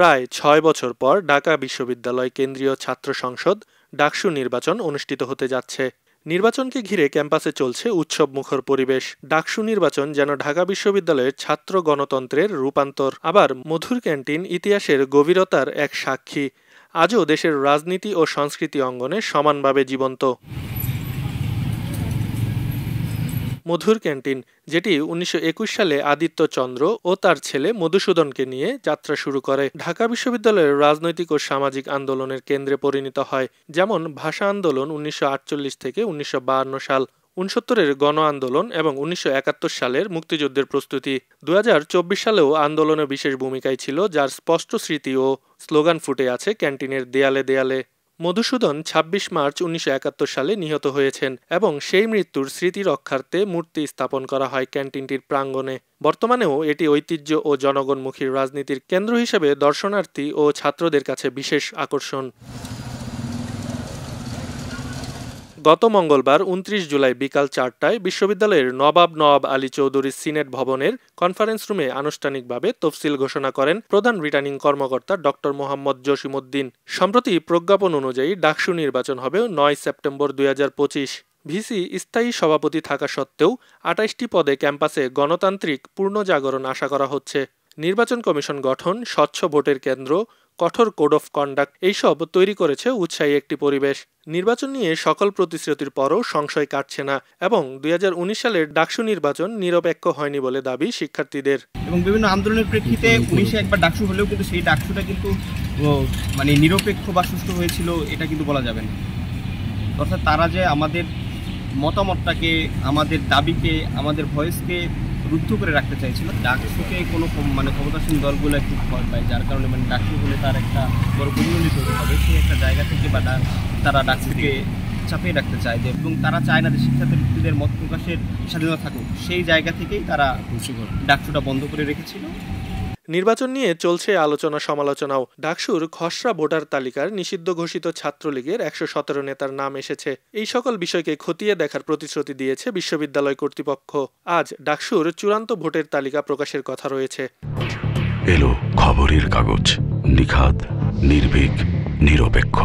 প্রায় ৬ বছর পর ঢাকা বিশ্ববিদ্যালয় কেন্দ্রীয় ছাত্র সংসদ ডাকসু নির্বাচন অনুষ্ঠিত হতে যাচ্ছে। নির্বাচনকে ঘিরে ক্যাম্পাসে চলছে উৎসবমুখর পরিবেশ। ডাকসু নির্বাচন যেন ঢাকা বিশ্ববিদ্যালয়ের ছাত্র গণতন্ত্রের রূপান্তর। আবার মধুর ক্যান্টিন ইতিহাসের গভীরতার এক সাক্ষী, আজও দেশের রাজনীতি ও সংস্কৃতি অঙ্গনে সমানভাবে জীবন্ত। মধুর ক্যান্টিন, যেটি ১৯২১ সালে আদিত্য চন্দ্র ও তার ছেলে মধুসূদনকে নিয়ে যাত্রা শুরু করে, ঢাকা বিশ্ববিদ্যালয়ের রাজনৈতিক ও সামাজিক আন্দোলনের কেন্দ্রে পরিণত হয়। যেমন ভাষা আন্দোলন ১৯৪৮ থেকে ১৯৫২ সাল, ৬৯-এর গণ আন্দোলন এবং ১৯৭১ সালের মুক্তিযুদ্ধের প্রস্তুতি। ২০২৪ সালেও আন্দোলনে বিশেষ ভূমিকায় ছিল, যার স্পষ্ট স্মৃতি ও স্লোগান ফুটে আছে ক্যান্টিনের দেয়ালে দেয়ালে। মধুসূদন ২৬ মার্চ ১৯৭১ সালে নিহত হয়েছেন এবং সেই মৃত্যুর স্মৃতি রক্ষার্থে মূর্তি স্থাপন করা হয় ক্যান্টিনটির প্রাঙ্গণে। বর্তমানেও এটি ঐতিহ্য ও জনগণমুখী রাজনীতির কেন্দ্র হিসেবে দর্শনার্থী ও ছাত্রদের কাছে বিশেষ আকর্ষণ। গত মঙ্গলবার ২৯ জুলাই বিকাল ৪টায় বিশ্ববিদ্যালয়ের নবাব আলী চৌধুরী সিনেট ভবনের কনফারেন্স রুমে আনুষ্ঠানিকভাবে তফসিল ঘোষণা করেন প্রধান রিটার্নিং কর্মকর্তা ডক্টর মোহাম্মদ জসিমউদ্দিন। সম্প্রতি প্রজ্ঞাপন অনুযায়ী ডাকসু নির্বাচন হবে ৯ সেপ্টেম্বর ২০২৫। ভিসি স্থায়ী সভাপতি থাকা সত্ত্বেও ২৮টি পদে ক্যাম্পাসে গণতান্ত্রিক পূর্ণজাগরণ আশা করা হচ্ছে। নির্বাচন কমিশন গঠন, স্বচ্ছ ভোটের কেন্দ্র, কঠোর কোড অফ কন্ডাক্ট এইসব তৈরি করেছে উৎসাহী একটি পরিবেশ। নির্বাচন নিয়ে সকল প্রতিশ্রুতির পরও সংশয় কাটছে না এবং ২০১৯ সালের ডাকসু নির্বাচন নিরপেক্ষ হয়নি বলে দাবি শিক্ষার্থীদের। এবং বিভিন্ন আন্দোলনের প্রেক্ষিতে ১৯ একবার ডাকসু হলেও কিন্তু সেই ডাকসুটা কিন্তু মানে নিরপেক্ষ বা সুষ্ঠু হয়েছিল এটা কিন্তু বলা যাবে না। অর্থাৎ তারা যে আমাদের মতামতটাকে, আমাদের দাবিকে, আমাদের ভয়েসকে রুদ্ধ করে রাখতে চাইছিল। ডাকসুকে কোনো ক্ষমতাসীন দলগুলো একটু ভয় পায়, যার কারণে ডাকসু হলে তার একটা বড় প্রতিদ্বন্দ্বী তৈরি হবে, সেই একটা জায়গা থেকে বা তারা ডাকসুকে চাপিয়ে রাখতে চায় যে, এবং তারা চায় না যে শিক্ষার্থীদের মত প্রকাশের স্বাধীনতা থাকুক। সেই জায়গা থেকেই তারা ডাকসুটা বন্ধ করে রেখেছিল। নির্বাচন নিয়ে চলছে আলোচনা সমালোচনাও। ডাকসুর খসড়া ভোটার তালিকার নিষিদ্ধ ঘোষিত ছাত্রলীগের ১১৭ নেতার নাম এসেছে। এই সকল বিষয়কে খতিয়ে দেখার প্রতিশ্রুতি দিয়েছে বিশ্ববিদ্যালয় কর্তৃপক্ষ। আজ ডাকসুর চূড়ান্ত ভোটের তালিকা প্রকাশের কথা রয়েছে। এলো খবরের কাগজ, নিখাত, নির্ভীক, নিরপেক্ষ।